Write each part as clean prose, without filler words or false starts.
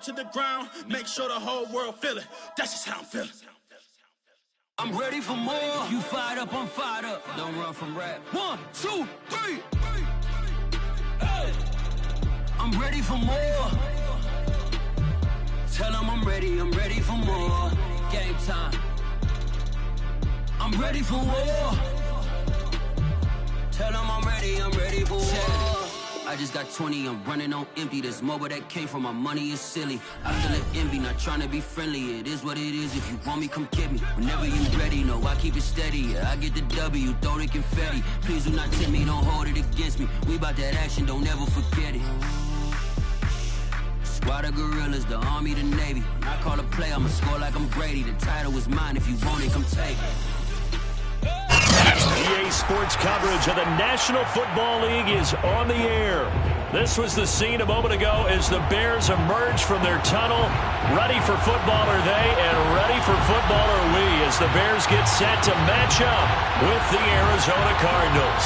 To the ground, make sure the whole world feel it. That's just how I'm feeling. I'm ready for more. If you fired up, I'm fired up. Don't run from rap. 1, 2, 3. Hey. I'm ready for more. Tell them I'm ready for more. Game time. I'm ready for war. Tell them I'm ready for war. I just got 20, I'm running on empty. This mobile that came from my money is silly. I feel like envy, not trying to be friendly. It is what it is, if you want me, come get me. Whenever you ready, no, I keep it steady. Yeah, I get the W, throw the confetti. Please do not tempt me, don't hold it against me. We bout that action, don't ever forget it. Squad of gorillas, the army, the navy. When I call a play, I'ma score like I'm Brady. The title is mine, if you want it, come take it. EA Sports coverage of the National Football League is on the air. This was the scene a moment ago as the Bears emerged from their tunnel. Ready for football are they, and ready for football are we, as the Bears get set to match up with the Arizona Cardinals.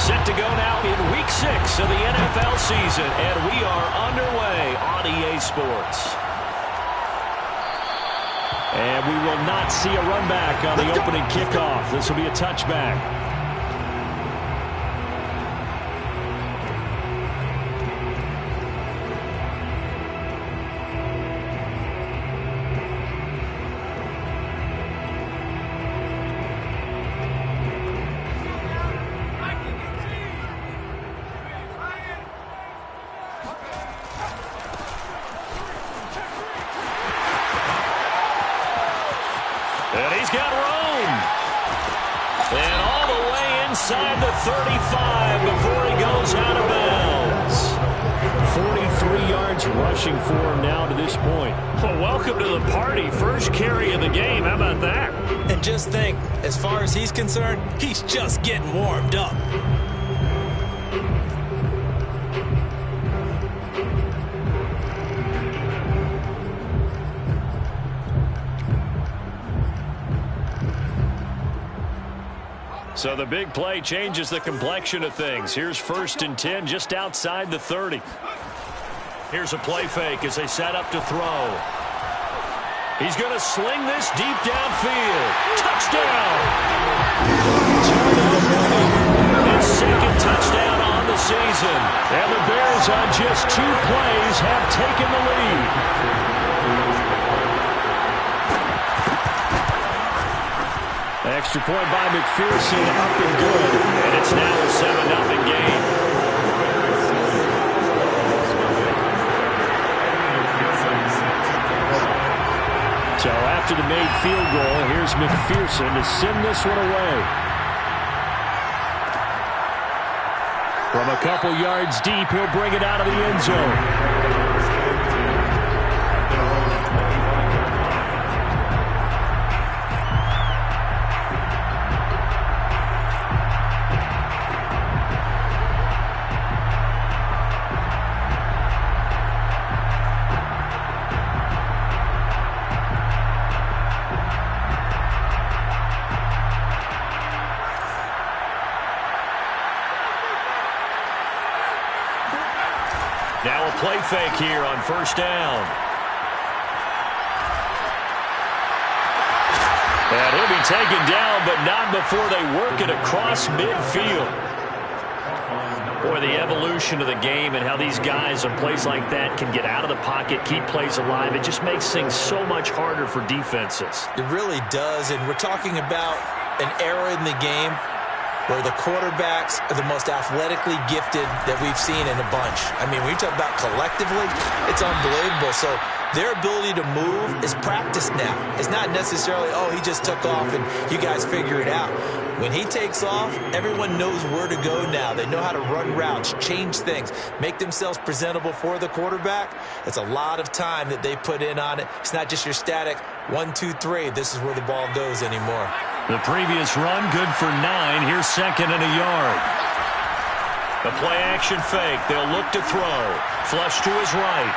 Set to go now in Week 6 of the NFL season, and we are underway on EA Sports. And we will not see a run back on the opening kickoff. This will be a touchback. And he's got room. And all the way inside the 35 before he goes out of bounds. 43 yards rushing for him now to this point. Well, welcome to the party. First carry of the game. How about that? And just think, as far as he's concerned, he's just getting warmed up. So the big play changes the complexion of things. Here's 1st and 10 just outside the 30. Here's a play fake as they set up to throw. He's going to sling this deep downfield. Touchdown! His second touchdown on the season. And the Bears on just 2 plays have taken the lead. Extra point by McPherson, up and good. And it's now a 7-0 game. So after the made field goal, here's McPherson to send this one away. From a couple yards deep, he'll bring it out of the end zone. Now a play fake here on 1st down. And he'll be taken down, but not before they work it across midfield. Boy, the evolution of the game and how these guys on plays like that can get out of the pocket, keep plays alive, it just makes things so much harder for defenses. It really does, and we're talking about an era in the game where the quarterbacks are the most athletically gifted that we've seen in a bunch. I mean, when you talk about collectively, it's unbelievable. So their ability to move is practiced now. It's not necessarily, oh, he just took off and you guys figure it out. When he takes off, everyone knows where to go now. They know how to run routes, change things, make themselves presentable for the quarterback. It's a lot of time that they put in on it. It's not just your static 1, 2, 3. This is where the ball goes anymore. The previous run, good for 9. Here's 2nd and a yard. The play-action fake. They'll look to throw. Flush to his right.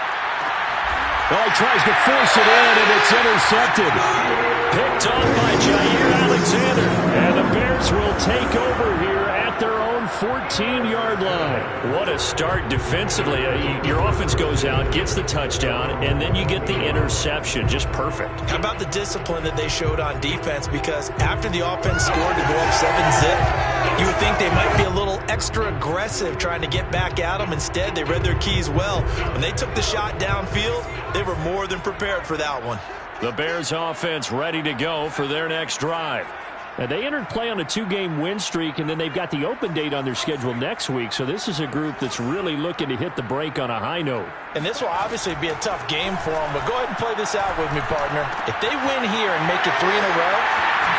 Oh, he tries to force it in, and it's intercepted. Picked up by Jair Alexander. And the Bears will take over here at their own 14-yard line. What a start defensively. Your offense goes out, gets the touchdown, and then you get the interception. Just perfect. How about the discipline that they showed on defense? Because after the offense scored to go up 7-zip, you would think they might be a little extra aggressive trying to get back at them. Instead, they read their keys well. When they took the shot downfield, they were more than prepared for that one. The Bears offense ready to go for their next drive. Now, they entered play on a 2-game win streak, and then they've got the open date on their schedule next week. So this is a group that's really looking to hit the break on a high note. And this will obviously be a tough game for them, but go ahead and play this out with me, partner. If they win here and make it 3 in a row,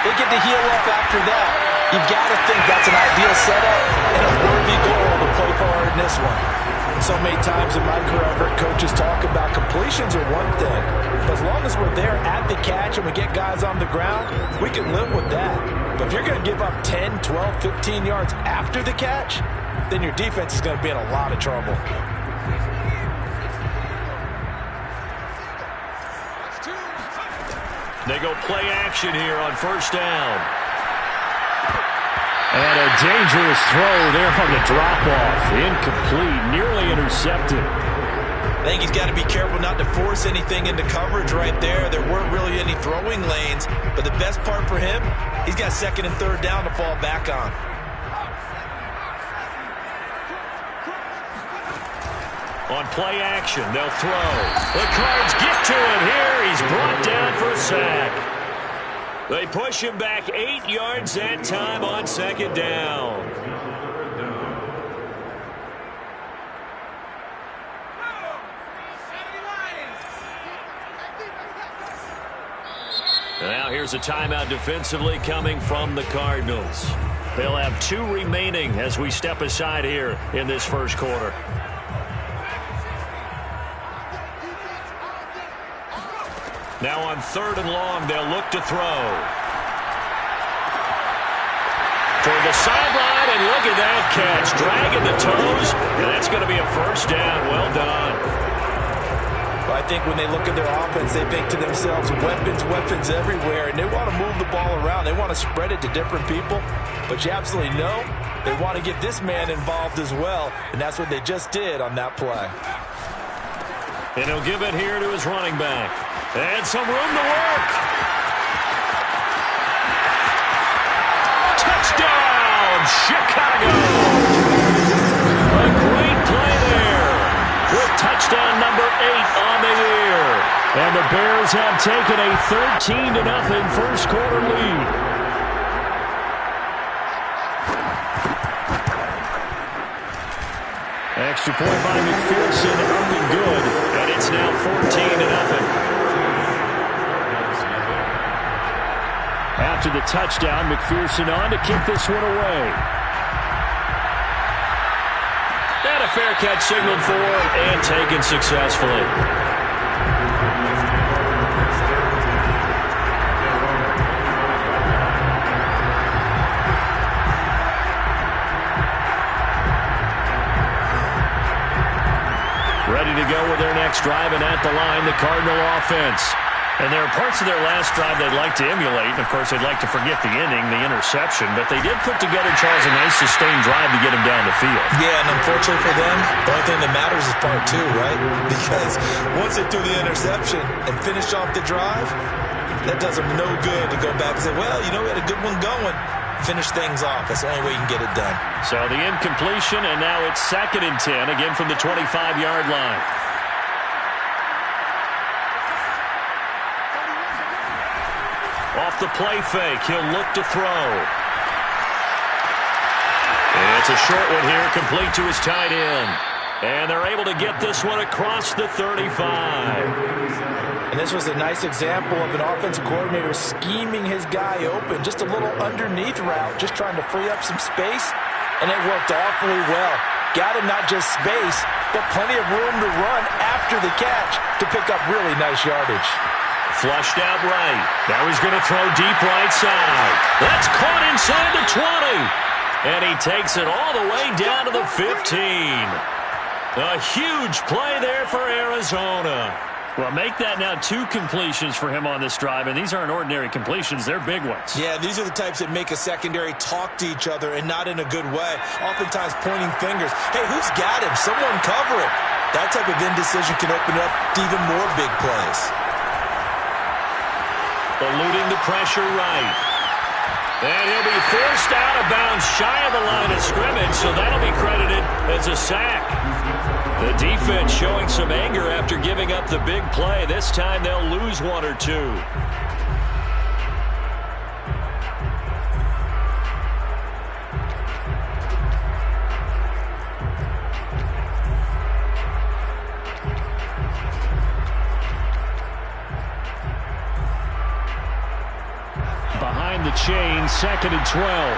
they get to heal up after that. You've got to think that's an ideal setup and a worthy goal to play for in this one. So many times in my career, I've heard coaches talk about completions are one thing. But as long as we're there at the catch and we get guys on the ground, we can live with that. But if you're going to give up 10, 12, 15 yards after the catch, then your defense is going to be in a lot of trouble. They go play action here on first down. And a dangerous throw there on the drop-off. Incomplete, nearly intercepted. I think he's got to be careful not to force anything into coverage right there. There weren't really any throwing lanes, but the best part for him, he's got 2nd and 3rd down to fall back on. On play action, they'll throw. The Cards get to him here. He's brought down for a sack. They push him back 8 yards that time on 2nd down. Now here's a timeout defensively coming from the Cardinals. They'll have 2 remaining as we step aside here in this first quarter. Now on 3rd and long, they'll look to throw. Toward the sideline, and look at that catch. Dragging the toes, and that's going to be a first down. Well done. Well, I think when they look at their offense, they think to themselves, weapons, weapons everywhere, and they want to move the ball around. They want to spread it to different people, but you absolutely know they want to get this man involved as well, and that's what they just did on that play. And he'll give it here to his running back. And some room to work. Touchdown, Chicago. A great play there with touchdown number 8 on the year. And the Bears have taken a 13-0 first quarter lead. Extra point by McPherson, up and good. And it's now 14-0. After the touchdown, McPherson on to kick this one away. And a fair catch signaled for and taken successfully. Ready to go with their next drive, and at the line, the Cardinal offense. And there are parts of their last drive they'd like to emulate. And, of course, they'd like to forget the inning, the interception. But they did put together, Charles, a nice sustained drive to get them down the field. Yeah, and unfortunately for them, the only thing that matters is part 2, right? Because once they threw the interception and finished off the drive, that does them no good to go back and say, well, you know, we had a good one going. Finish things off. That's the only way you can get it done. So the incompletion, and now it's 2nd and 10, again from the 25-yard line. Off the play fake, he'll look to throw. And it's a short one here, complete to his tight end. And they're able to get this one across the 35. And this was a nice example of an offensive coordinator scheming his guy open. Just a little underneath route, just trying to free up some space. And it worked awfully well. Got him not just space, but plenty of room to run after the catch to pick up really nice yardage. Flushed out right. Now he's going to throw deep right side. That's caught inside the 20. And he takes it all the way down to the 15. A huge play there for Arizona. Well, make that now 2 completions for him on this drive, and these aren't ordinary completions. They're big ones. Yeah, these are the types that make a secondary talk to each other and not in a good way. Oftentimes pointing fingers. Hey, who's got him? Someone cover him. That type of indecision can open up to even more big plays. Eluding the pressure right. And he'll be forced out of bounds shy of the line of scrimmage, so that'll be credited as a sack. The defense showing some anger after giving up the big play. This time they'll lose 1 or 2. Behind the chain, 2nd and 12.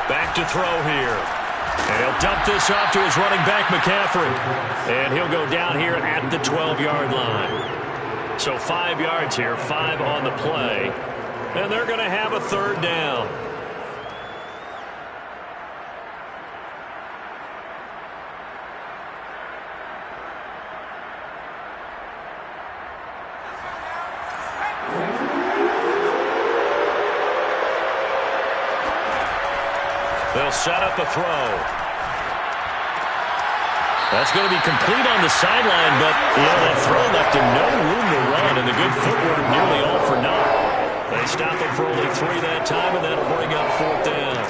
Back to throw here. And he'll dump this off to his running back, McCaffrey. And he'll go down here at the 12-yard line. So 5 yards here, 5 on the play. And they're going to have a 3rd down. They'll set up a throw. That's going to be complete on the sideline, but that throw left him no room to run, and the good footwork nearly all for naught. They stop him for only 3 that time, and that'll bring up 4th down.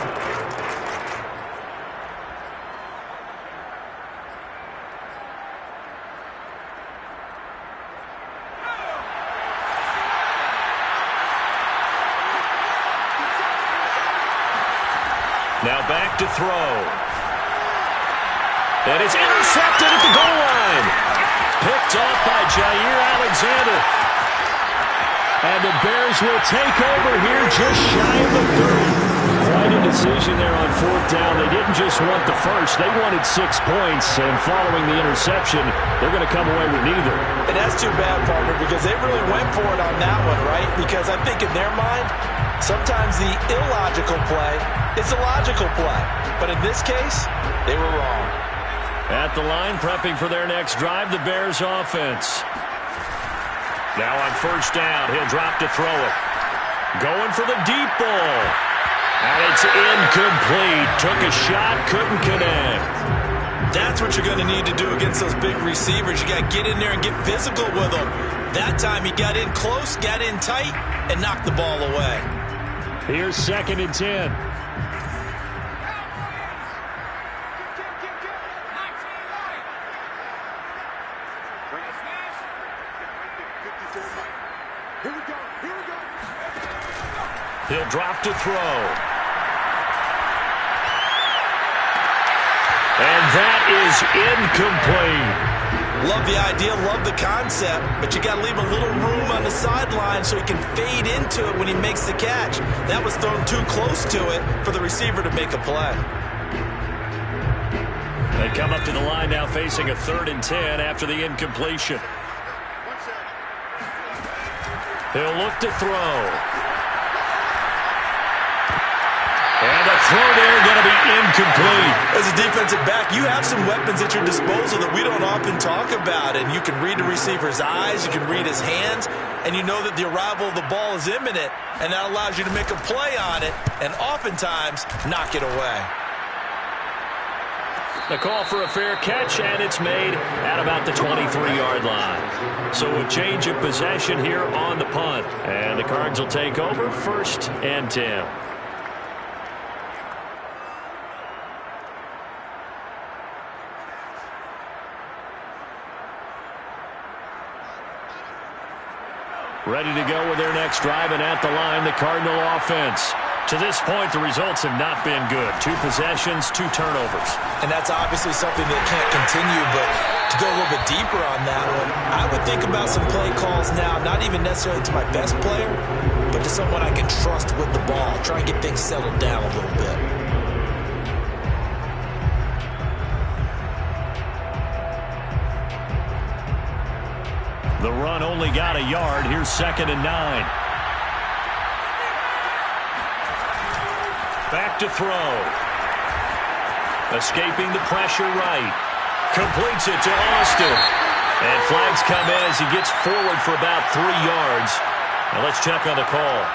Now back to throw. And it's intercepted at the goal line. Picked off by Jair Alexander. And the Bears will take over here just shy of the 30. Quite a decision there on 4th down. They didn't just want the first. They wanted 6 points. And following the interception, they're going to come away with neither. And that's too bad, partner, because they really went for it on that one, right? Because I think in their mind, sometimes the illogical play is a logical play. But in this case, they were wrong. At the line, prepping for their next drive, the Bears offense. Now on 1st down, he'll drop to throw it. Going for the deep ball. And it's incomplete. Took a shot, couldn't connect. That's what you're going to need to do against those big receivers. You got to get in there and get physical with them. That time he got in close, got in tight, and knocked the ball away. Here's 2nd and 10. He'll drop to throw. And that is incomplete. Love the idea, love the concept, but you got to leave a little room on the sideline so he can fade into it when he makes the catch. That was thrown too close to it for the receiver to make a play. They come up to the line now facing a 3rd and 10 after the incompletion. He'll look to throw. And the throw there going to be incomplete. As a defensive back, you have some weapons at your disposal that we don't often talk about. And you can read the receiver's eyes, you can read his hands, and you know that the arrival of the ball is imminent. And that allows you to make a play on it and oftentimes knock it away. The call for a fair catch, and it's made at about the 23-yard line. So a change of possession here on the punt. And the Cards will take over 1st and 10. Ready to go with their next drive, and at the line, the Cardinal offense. To this point, the results have not been good. 2 possessions, 2 turnovers. And that's obviously something that can't continue, but to go a little bit deeper on that one, I would think about some play calls now, not even necessarily to my best player, but to someone I can trust with the ball. Try and get things settled down a little bit. The run only got a yard. Here's 2nd and 9. Back to throw. Escaping the pressure right. Completes it to Austin. And flags come in as he gets forward for about 3 yards. Now let's check on the call.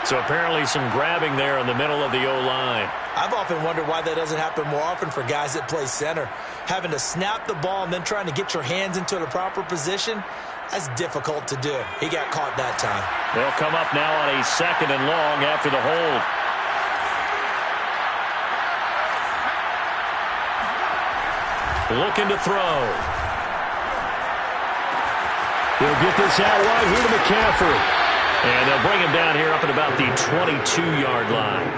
So apparently some grabbing there in the middle of the O-line. I've often wondered why that doesn't happen more often for guys that play center. Having to snap the ball and then trying to get your hands into the proper position, that's difficult to do. He got caught that time. They'll come up now on a 2nd and long after the hold. Looking to throw. He'll get this out wide here to McCaffrey. And they'll bring him down here up at about the 22-yard line.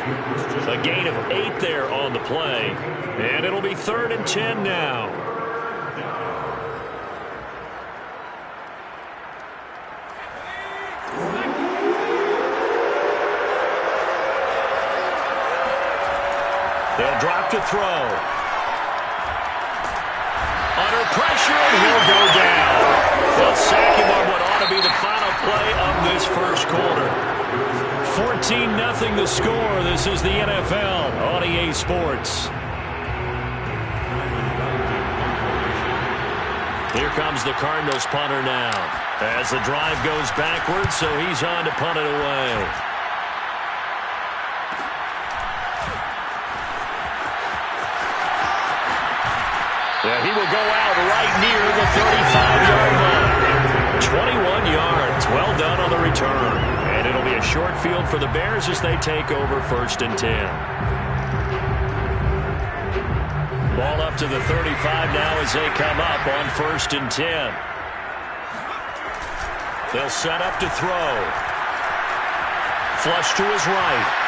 A gain of 8 there on the play. And it'll be 3rd and 10 now. They'll drop to throw. Under pressure, and he'll go down. They'll sack him on what ought to be the final play of this first quarter. 14-0 the score. This is the NFL on EA Sports. Here comes the Cardinals punter now. As the drive goes backwards, so he's on to punt it away. Yeah, he will go out right near the 35-yard line. 21 yards. Well done on the return. And it'll be a short field for the Bears as they take over 1st and 10. Ball up to the 35 now as they come up on 1st and 10. They'll set up to throw. Flush to his right.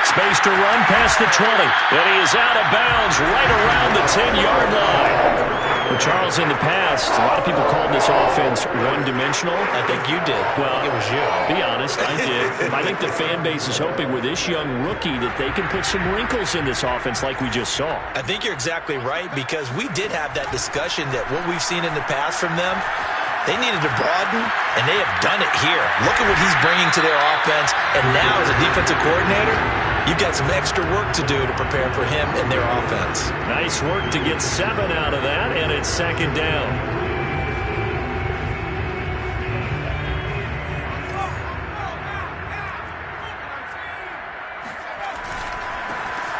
Space to run past the 20. And he is out of bounds right around the 10-yard line. Well, Charles, in the past, a lot of people called this offense one-dimensional. I think you did. Well, I think it was you. Be honest, I did. I think the fan base is hoping with this young rookie that they can put some wrinkles in this offense like we just saw. I think you're exactly right, because we did have that discussion that what we've seen in the past from them, they needed to broaden, and they have done it here. Look at what he's bringing to their offense, and now as a defensive coordinator, you've got some extra work to do to prepare for him and their offense. Nice work to get 7 out of that, and it's 2nd down.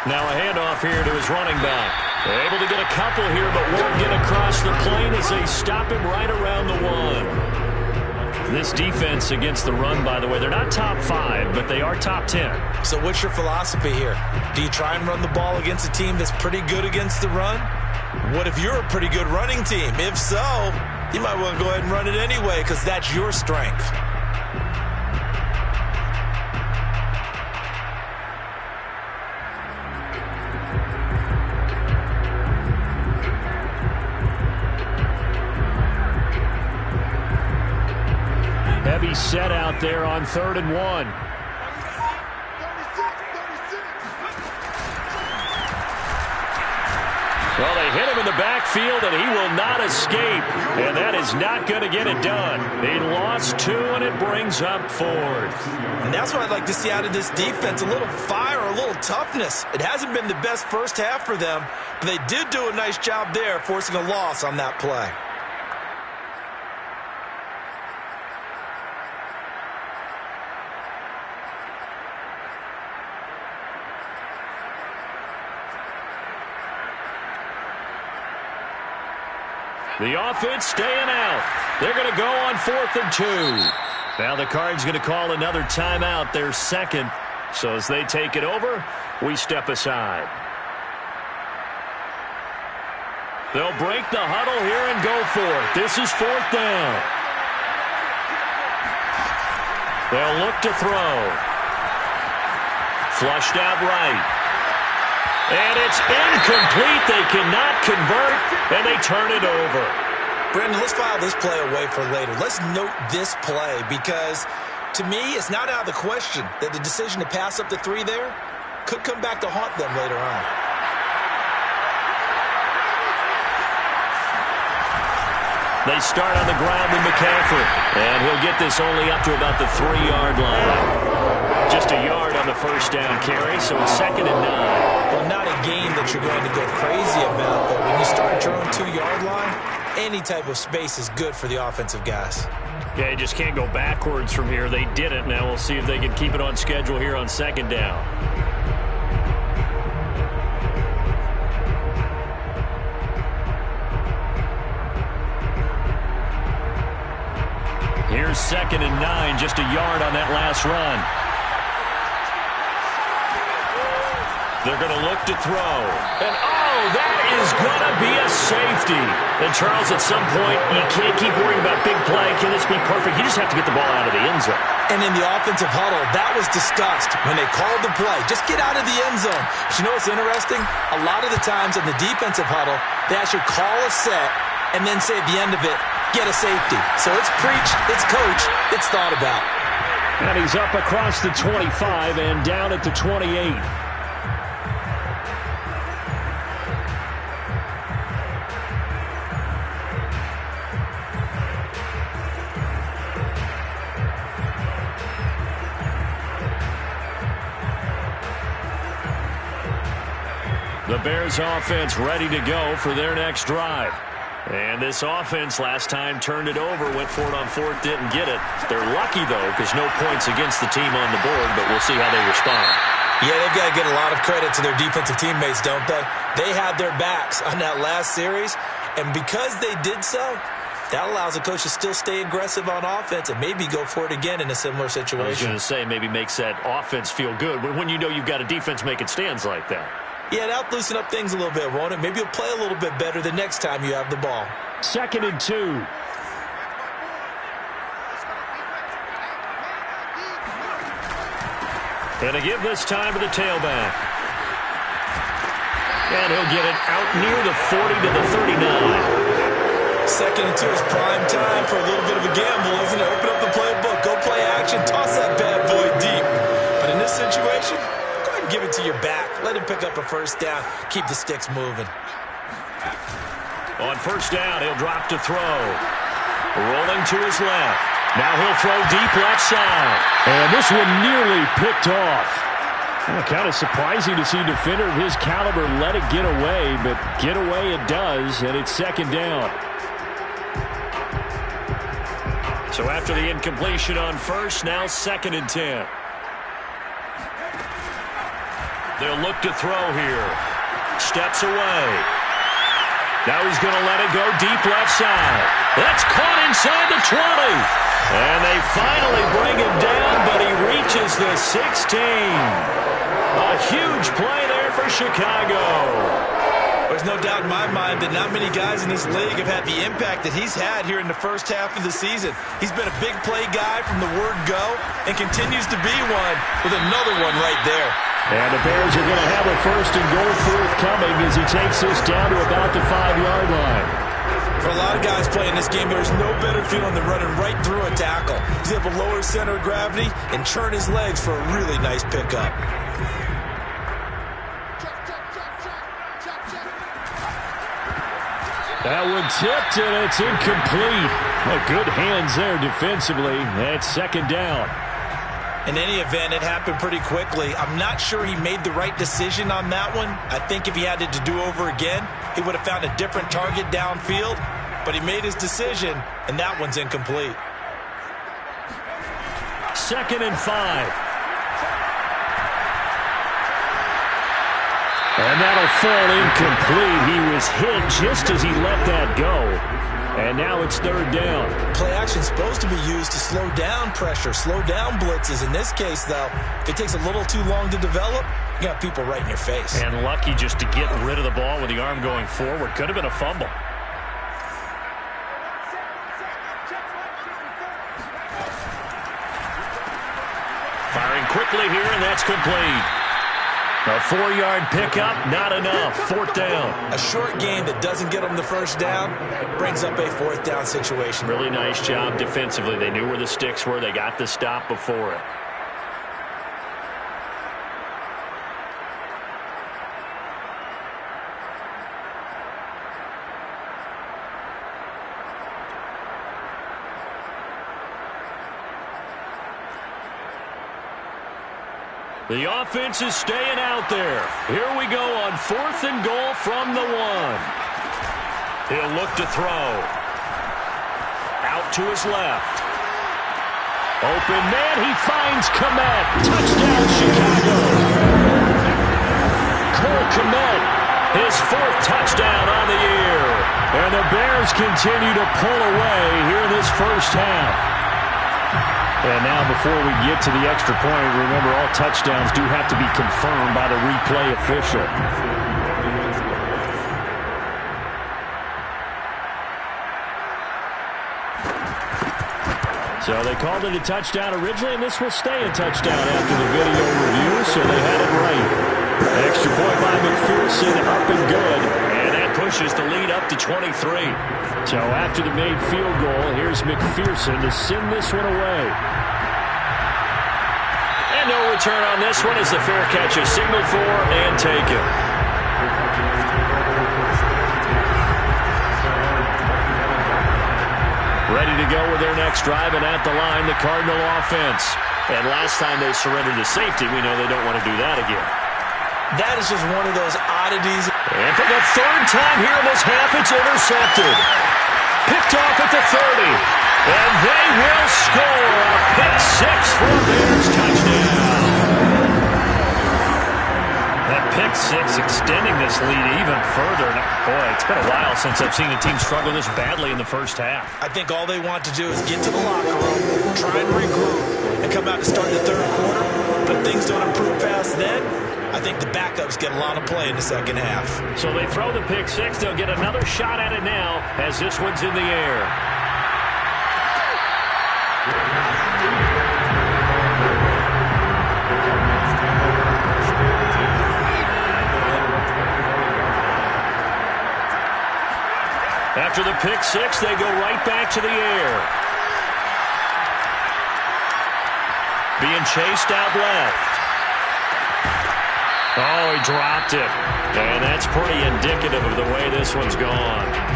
Now a handoff here to his running back. They're able to get a couple here, but won't get across the plane as they stop him right around the 1. This defense against the run, by the way, they're not top 5, but they are top 10. So what's your philosophy here? Do you try and run the ball against a team that's pretty good against the run? What if you're a pretty good running team? If so, you might want to go ahead and run it anyway, because that's your strength. Heavy set out there on 3rd and 1. Well, they hit him in the backfield, and he will not escape. And that is not going to get it done. They lost 2, and it brings up 4th. And that's what I'd like to see out of this defense, a little fire, a little toughness. It hasn't been the best first half for them, but they did do a nice job there, forcing a loss on that play. The offense staying out. They're going to go on 4th and 2. Now the Cards going to call another timeout, their 2nd. So as they take it over, we step aside. They'll break the huddle here and go for it. This is 4th down. They'll look to throw. Flushed out right. And it's incomplete. They cannot convert, and they turn it over. Brandon, let's file this play away for later. Let's note this play because, to me, it's not out of the question that the decision to pass up the 3 there could come back to haunt them later on. They start on the ground with McCaffrey, and he'll get this only up to about the 3-yard line. Just a yard on the first down carry, so it's 2nd and 9. Well, not a game that you're going to go crazy about, but when you start at your own 2-yard line, any type of space is good for the offensive guys. Yeah, you just can't go backwards from here. They did it. Now we'll see if they can keep it on schedule here on 2nd down. Here's 2nd and 9, just a yard on that last run. They're going to look to throw. And, oh, that is going to be a safety. And, Charles, at some point, you can't keep worrying about big play. Can this be perfect? You just have to get the ball out of the end zone. And in the offensive huddle, that was discussed when they called the play. Just get out of the end zone. But you know what's interesting? A lot of the times in the defensive huddle, they actually call a set and then say at the end of it, get a safety. So it's preached, it's coached, it's thought about. And he's up across the 25 and down at the 28. The Bears offense ready to go for their next drive. And this offense last time turned it over, went for it on 4th, didn't get it. They're lucky, though, because no points against the team on the board, but we'll see how they respond. Yeah, they've got to get a lot of credit to their defensive teammates, don't they? They had their backs on that last series, and because they did so, that allows the coach to still stay aggressive on offense and maybe go for it again in a similar situation. I was going to say, maybe makes that offense feel good when you know you've got a defense making stands like that. Yeah, that'll loosen up things a little bit, won't it? Maybe you'll play a little bit better the next time you have the ball. 2nd and 2. And to give this time to the tailback. And he'll get it out near the 40 to the 39. 2nd and 2 is prime time for a little bit of a gamble, isn't it? Open up the playbook, go play action, toss that bad boy deep. But in this situation, go ahead and give it to your back. Let him pick up a first down. Keep the sticks moving. On first down, he'll drop to throw. Rolling to his left. Now he'll throw deep left side. And this one nearly picked off. Well, kind of surprising to see a defender of his caliber let it get away, but get away it does, and it's 2nd down. So after the incompletion on first, now 2nd and 10. They'll look to throw here. Steps away. Now he's going to let it go deep left side. That's caught inside the 20. And they finally bring him down, but he reaches the 16. A huge play there for Chicago. There's no doubt in my mind that not many guys in this league have had the impact that he's had here in the first half of the season. He's been a big play guy from the word go and continues to be one with another one right there. And the Bears are going to have a 1st and goal forthcoming as he takes this down to about the 5-yard line. For a lot of guys playing this game, there's no better feeling than running right through a tackle. He's able to lower his center of gravity and churn his legs for a really nice pickup. That one tipped, and it's incomplete. Well, good hands there defensively. That's 2nd down. In any event, it happened pretty quickly. I'm not sure he made the right decision on that one. I think if he had it to do over again, he would have found a different target downfield. But he made his decision, and that one's incomplete. 2nd and 5. And that'll fall incomplete. He was hit just as he let that go. And now it's 3rd down. Play action's supposed to be used to slow down pressure, slow down blitzes. In this case, though, if it takes a little too long to develop, you got people right in your face. And lucky just to get rid of the ball with the arm going forward. Could have been a fumble. Firing quickly here, and that's complete. A 4-yard pickup, not enough. 4th down. A short game that doesn't get them the first down brings up a 4th down situation. Really nice job defensively. They knew where the sticks were. They got the stop before it. The offense is staying out there. Here we go on 4th and goal from the 1. He'll look to throw. Out to his left. Open man, he finds Kmet. Touchdown, Chicago. Cole Kmet, his 4th touchdown on the year. And the Bears continue to pull away here in this first half. And now before we get to the extra point, remember all touchdowns do have to be confirmed by the replay official. So they called it a touchdown originally, and this will stay a touchdown after the video review, so they had it right. Extra point by McPherson, up and good, and that pushes the lead up to 23. So after the made field goal, here's McPherson to send this one away. And no return on this one as the fair catch is signaled for and taken. Ready to go with their next drive, and at the line, the Cardinal offense. And last time they surrendered to safety, we know they don't want to do that again. That is just one of those oddities. And for the 3rd time here in this half, it's intercepted. Picked off at the 30. And they will score a pick 6 for a Bears touchdown. That pick 6 extending this lead even further. Boy, it's been a while since I've seen a team struggle this badly in the first half. I think all they want to do is get to the locker room, try and regroup, and come out to start the 3rd quarter. But if things don't improve fast then, I think the backups get a lot of play in the second half. So they throw the pick 6. They'll get another shot at it now as this one's in the air. After the pick 6, they go right back to the air. Being chased out left. Oh, he dropped it. And that's pretty indicative of the way this one's gone.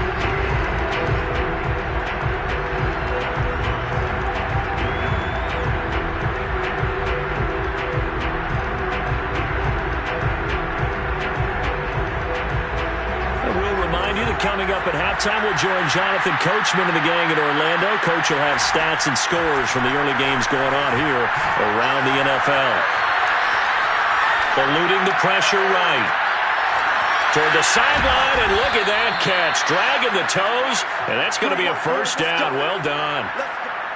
Coming up at halftime, we'll join Jonathan Coachman and the gang in Orlando. Coach will have stats and scores from the early games going on here around the NFL. Eluding the pressure right. Toward the sideline, and look at that catch. Dragging the toes, and that's going to be a first down. Well done.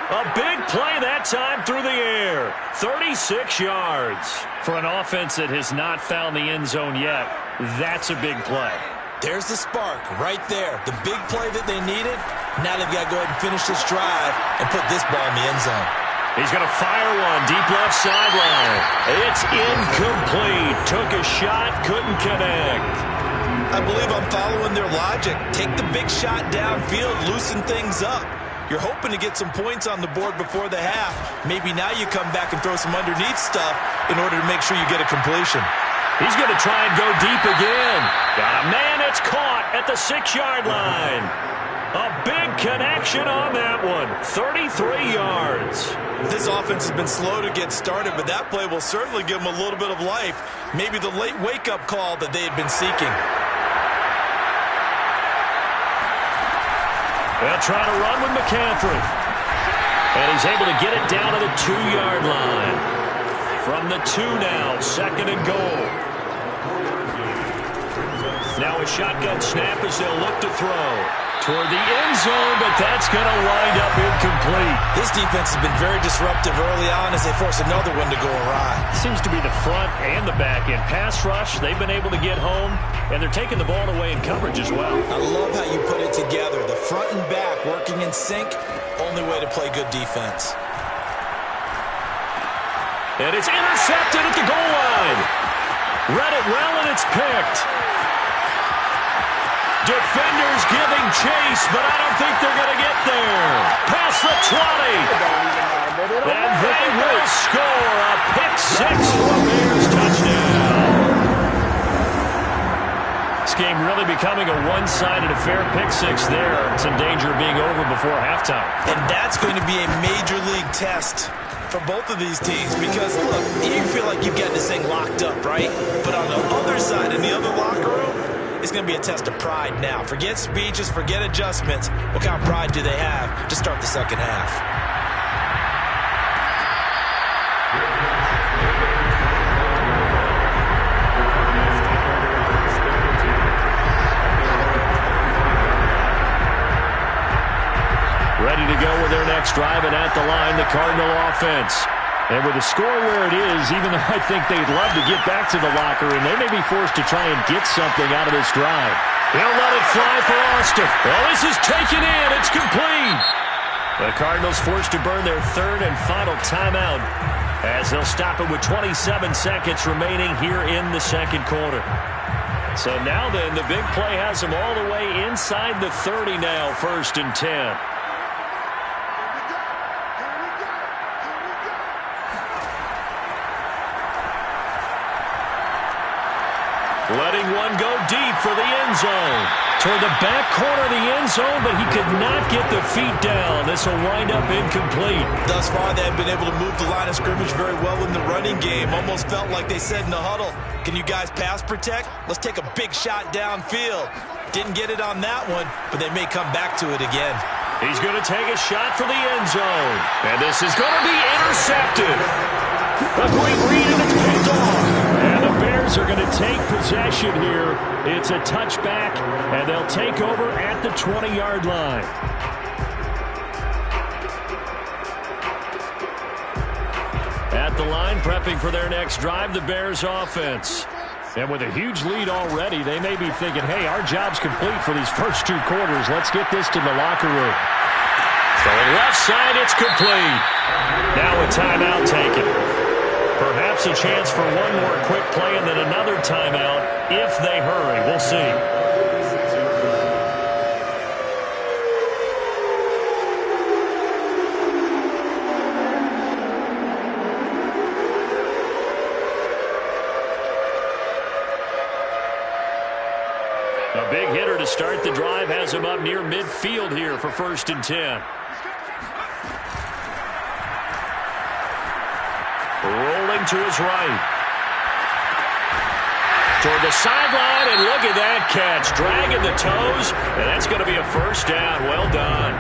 A big play that time through the air. 36 yards. For an offense that has not found the end zone yet, that's a big play. There's the spark right there. The big play that they needed. Now they've got to go ahead and finish this drive and put this ball in the end zone. He's going to fire one deep left sideline. It's incomplete. Took a shot, couldn't connect. I believe I'm following their logic. Take the big shot downfield, loosen things up. You're hoping to get some points on the board before the half. Maybe now you come back and throw some underneath stuff in order to make sure you get a completion. He's going to try and go deep again. Got a man that's caught at the 6-yard line. A big connection on that one. 33 yards. This offense has been slow to get started, but that play will certainly give them a little bit of life. Maybe the late wake-up call that they had been seeking. They'll try to run with McCaffrey. And he's able to get it down to the 2-yard line. From the 2 now, 2nd and goal. Now a shotgun snap as they'll look to throw. Toward the end zone, but that's going to wind up incomplete. This defense has been very disruptive early on as they force another one to go awry. Seems to be the front and the back end. Pass rush, they've been able to get home, and they're taking the ball away in coverage as well. I love how you put it together. The front and back working in sync, only way to play good defense. And it's intercepted at the goal line. Read it well, and it's picked. Defenders giving chase, but I don't think they're going to get there. Past the 20. And they will score a pick 6 for a Bears touchdown. This game really becoming a one-sided affair. Pick 6 there. It's in danger of being over before halftime. And that's going to be a major league test for both of these teams because, look, you feel like you've got this thing locked up, right? But on the other side, in the other locker room, it's going to be a test of pride now. Forget speeches, forget adjustments. What kind of pride do they have to start the second half? Ready to go with their next drive, and at the line, the Cardinal offense. And with the score where it is, even though I think they'd love to get back to the locker room, they may be forced to try and get something out of this drive. They'll let it fly for Austin. Oh, this is taken in. It's complete. The Cardinals forced to burn their third and final timeout as they'll stop it with 27 seconds remaining here in the second quarter. So now then, the big play has them all the way inside the 30 now, 1st and 10. Letting one go deep for the end zone. Toward the back corner of the end zone, but he could not get the feet down. This will wind up incomplete. Thus far, they have been able to move the line of scrimmage very well in the running game. Almost felt like they said in the huddle, can you guys pass protect? Let's take a big shot downfield. Didn't get it on that one, but they may come back to it again. He's going to take a shot for the end zone. And this is going to be intercepted. A quick read, and it's picked off. And the Bears are going to take possession here. It's a touchback, and they'll take over at the 20-yard line. At the line, prepping for their next drive, the Bears offense. And with a huge lead already, they may be thinking, hey, our job's complete for these first 2 quarters. Let's get this to the locker room. Throwing left side, it's complete. Now a timeout taken. Perhaps a chance for one more quick play and then another timeout if they hurry. We'll see. A big hitter to start the drive has him up near midfield here for 1st and 10. Rolling to his right. Toward the sideline, and look at that catch. Dragging the toes, and that's going to be a first down. Well done.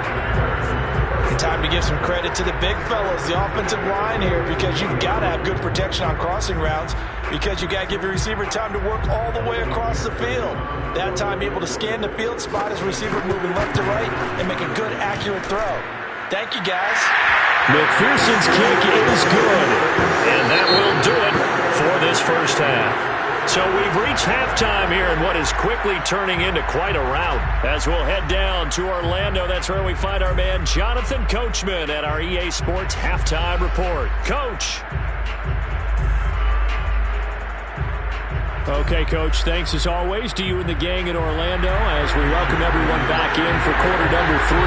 Time to give some credit to the big fellas, the offensive line here, because you've got to have good protection on crossing routes, because you got to give your receiver time to work all the way across the field. That time able to scan the field, spot his receiver moving left to right, and make a good, accurate throw. Thank you, guys. McPherson's kick is good, and that will do it for this first half. So we've reached halftime here in what is quickly turning into quite a rout. As we'll head down to Orlando, that's where we find our man Jonathan Coachman at our EA Sports Halftime Report. Coach. Okay, Coach, thanks as always to you and the gang in Orlando as we welcome everyone back in for quarter number 3.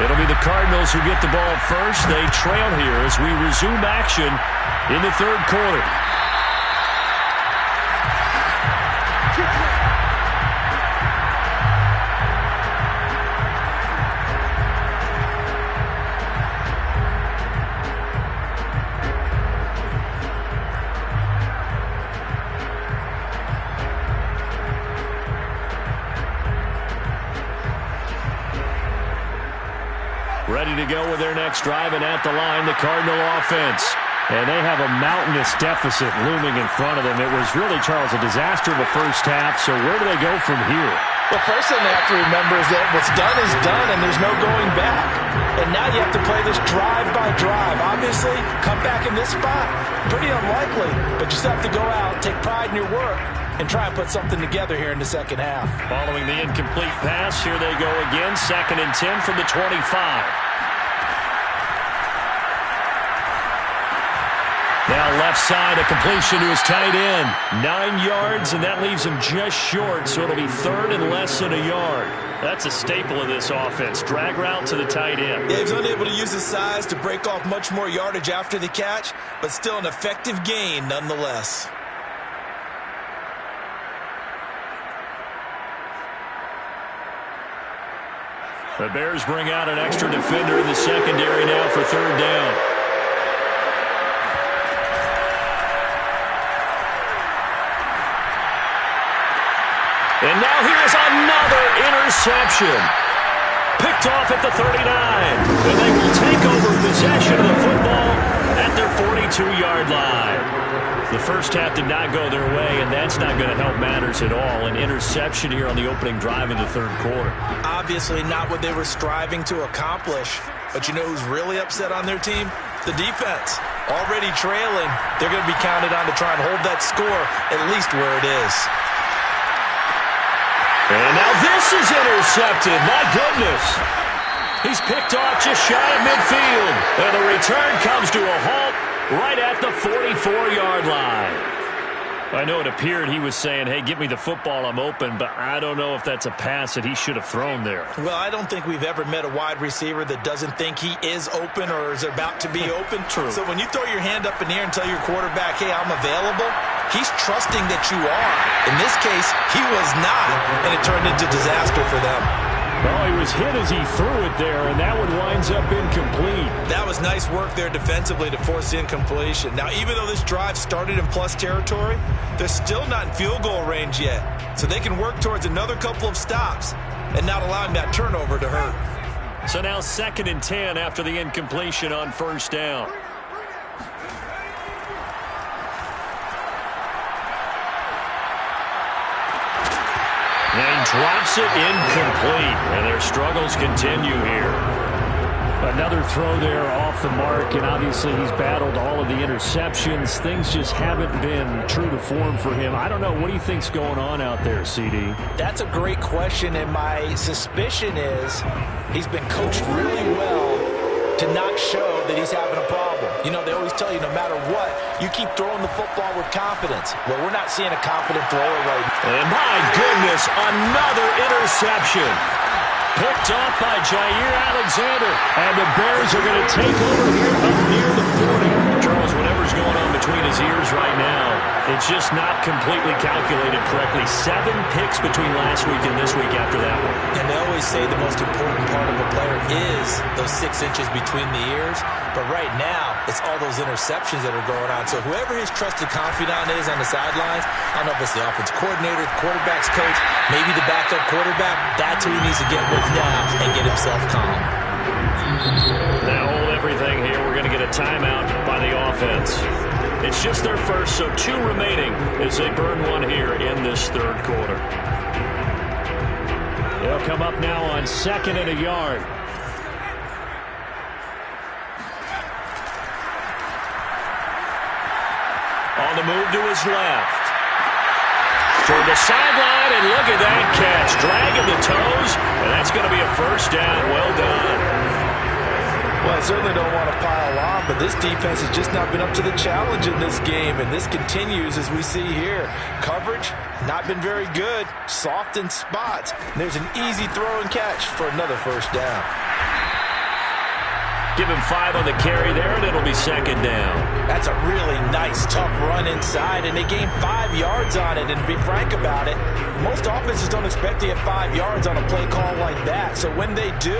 It'll be the Cardinals who get the ball first. They trail here as we resume action in the third quarter. Ready to go with their next drive, and at the line, the Cardinal offense. And they have a mountainous deficit looming in front of them. It was really, Charles, a disaster in the first half, so where do they go from here? Well, first thing they have to remember is that what's done is done, and there's no going back. And now you have to play this drive by drive. Obviously, come back in this spot, pretty unlikely, but you still have to go out, take pride in your work, and try and put something together here in the second half. Following the incomplete pass, here they go again, 2nd and 10 from the 25. Now left side, a completion to his tight end. 9 yards, and that leaves him just short, so it'll be 3rd and less than a yard. That's a staple of this offense. Drag route to the tight end. Yeah, he's unable to use his size to break off much more yardage after the catch, but still an effective gain nonetheless. The Bears bring out an extra defender in the secondary now for third down. And now here's another interception. Picked off at the 39. And they will take over possession of the football at their 42-yard line. The first half did not go their way, and that's not going to help matters at all. An interception here on the opening drive in the third quarter. Obviously not what they were striving to accomplish. But you know who's really upset on their team? The defense. Already trailing. They're going to be counted on to try and hold that score at least where it is. And now this is intercepted. My goodness. He's picked off just shy of midfield. And the return comes to a halt right at the 44-yard line. I know it appeared he was saying, hey, give me the football, I'm open, but I don't know if that's a pass that he should have thrown there. Well, I don't think we've ever met a wide receiver that doesn't think he is open or is about to be open. True. So when you throw your hand up in the air and tell your quarterback, hey, I'm available, he's trusting that you are. In this case, he was not, and it turned into disaster for them. Well, he was hit as he threw it there, and that one winds up incomplete. That was nice work there defensively to force the incompletion. Now, even though this drive started in plus territory, they're still not in field goal range yet. So they can work towards another couple of stops and not allowing that turnover to hurt. So now 2nd and 10 after the incompletion on first down. And he drops it incomplete. And their struggles continue here. Another throw there off the mark, and obviously he's battled all of the interceptions. Things just haven't been true to form for him. I don't know. What do you think's going on out there, CD? That's a great question, and my suspicion is he's been coached really well to not show that he's having a problem. You know, they always tell you no matter what, you keep throwing the football with confidence. Well, we're not seeing a confident thrower right now. And my goodness, another interception. Picked off by Jair Alexander. And the Bears are going to take over here up near the 40. Charles, whatever's going on between his ears right now, it's just not completely calculated correctly. 7 picks between last week and this week after that one. And they always say the most important part of a player is those 6 inches between the ears. But right now, it's all those interceptions that are going on. So whoever his trusted confidant is on the sidelines, I don't know if it's the offense coordinator, the quarterback's coach, maybe the backup quarterback, that's who he needs to get with now and get himself calm. Now hold everything here. We're going to get a timeout by the offense. It's just their first, so 2 remaining as they burn one here in this third quarter. They'll come up now on 2nd and a yard. On the move to his left. Toward the sideline, and look at that catch. Dragging the toes, and that's going to be a first down. Well done. Well, I certainly don't want to pile on, but this defense has just not been up to the challenge in this game, and this continues as we see here. Coverage, not been very good. Soft in spots. And there's an easy throw and catch for another first down. Give him 5 on the carry there, and it'll be 2nd down. That's a really nice, tough run inside, and they gained 5 yards on it. And to be frank about it, most offenses don't expect to get 5 yards on a play call like that. So when they do,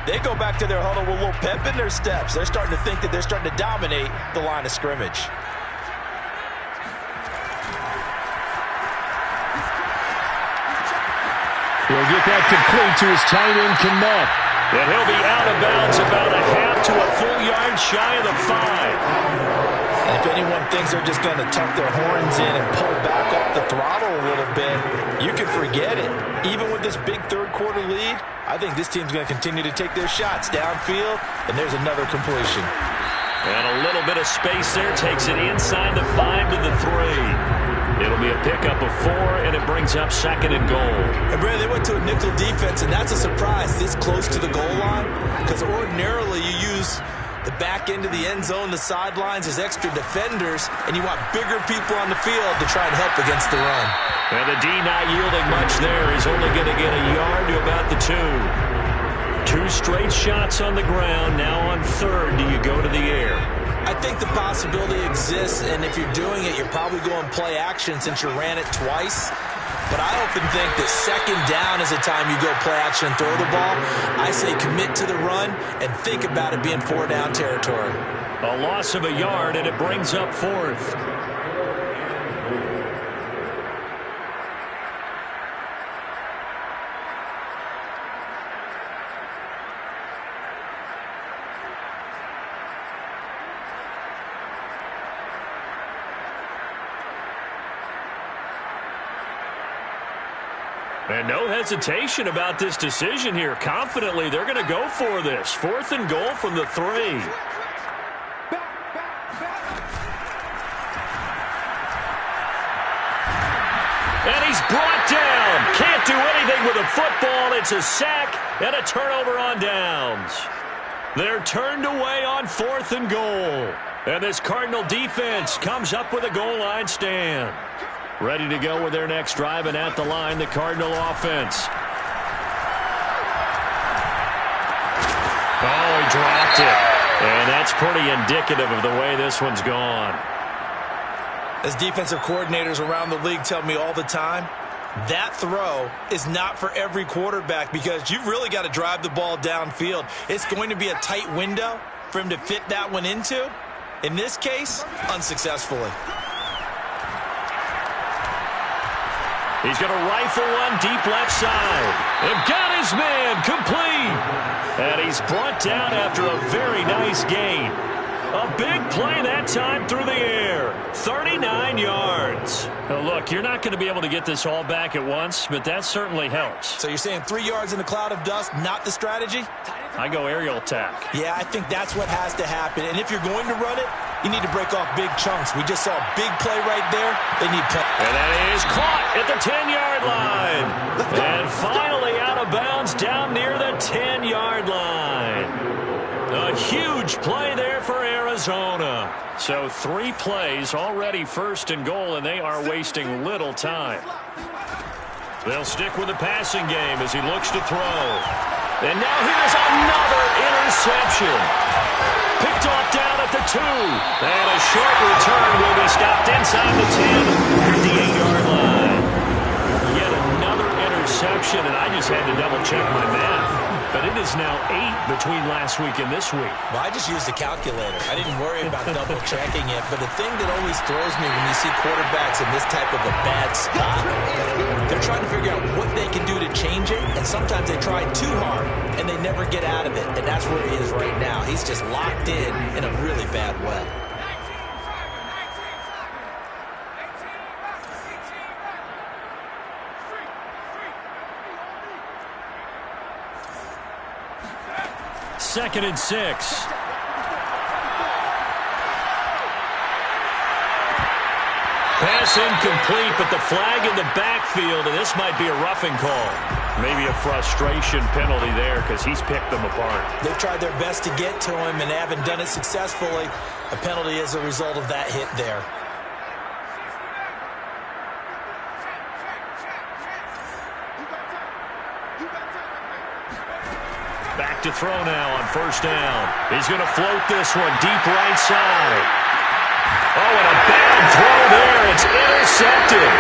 they go back to their huddle with a little pep in their steps. They're starting to think that they're starting to dominate the line of scrimmage. He'll get that complete to his tight end, Kmet. And he'll be out of bounds about a half to a full yard shy of the 5. And if anyone thinks they're just going to tuck their horns in and pull back off the throttle a little bit, you can forget it. Even with this big third quarter lead, I think this team's going to continue to take their shots downfield, and there's another completion. And a little bit of space there takes it inside the 5 to the 3. It'll be a pickup of 4, and it brings up 2nd and goal. And Brad, they went to a nickel defense, and that's a surprise this close to the goal line, because ordinarily you use the back end of the end zone, the sidelines as extra defenders, and you want bigger people on the field to try and help against the run. And the D not yielding much there. He's only going to get a yard to about the 2. 2 straight shots on the ground. Now on 3rd, do you go to the air? I think the possibility exists, and if you're doing it, you're probably going play action since you ran it twice. But I often think that second down is the time you go play action and throw the ball. I say commit to the run and think about it being 4-down territory. A loss of a yard, and it brings up fourth. And no hesitation about this decision here. Confidently, they're going to go for this. 4th and goal from the 3. And he's brought down. Can't do anything with a football. It's a sack and a turnover on downs. They're turned away on 4th and goal. And this Cardinal defense comes up with a goal line stand. Ready to go with their next drive, and at the line, the Cardinal offense. Oh, he dropped it. And that's pretty indicative of the way this one's gone. As defensive coordinators around the league tell me all the time, that throw is not for every quarterback because you've really got to drive the ball downfield. It's going to be a tight window for him to fit that one into. In this case, unsuccessfully. He's going to rifle one deep left side. And got his man complete. And he's brought down after a very nice gain. A big play that time through the air. 39 yards. Now look, you're not going to be able to get this all back at once, but that certainly helps. So you're saying 3 yards in a cloud of dust, not the strategy? I go aerial attack. Yeah, I think that's what has to happen. And if you're going to run it, you need to break off big chunks. We just saw a big play right there. They need play. And that is caught at the 10-yard line. And finally out of bounds down near the 10-yard line. A huge play there for Arizona. So 3 plays already 1st and goal, and they are wasting little time. They'll stick with the passing game as he looks to throw. And now here's another interception. Picked off down at the 2. And a short return will be stopped inside the 10 at the 8-yard line. Yet another interception, and I just had to double-check my math. But it is now 8 between last week and this week. Well, I just used the calculator. I didn't worry about double-checking it. But the thing that always throws me when you see quarterbacks in this type of a bad spot, they're trying to figure out what they can do to change it. And sometimes they try too hard, and they never get out of it. And that's where he is right now. He's just locked in a really bad way. Second and 6. Pass incomplete, but the flag in the backfield, and this might be a roughing call. Maybe a frustration penalty there because he's picked them apart. They've tried their best to get to him and haven't done it successfully. A penalty is a result of that hit there. Back to throw now on 1st down. He's going to float this one deep right side. Oh, and a bad throw there. It's intercepted.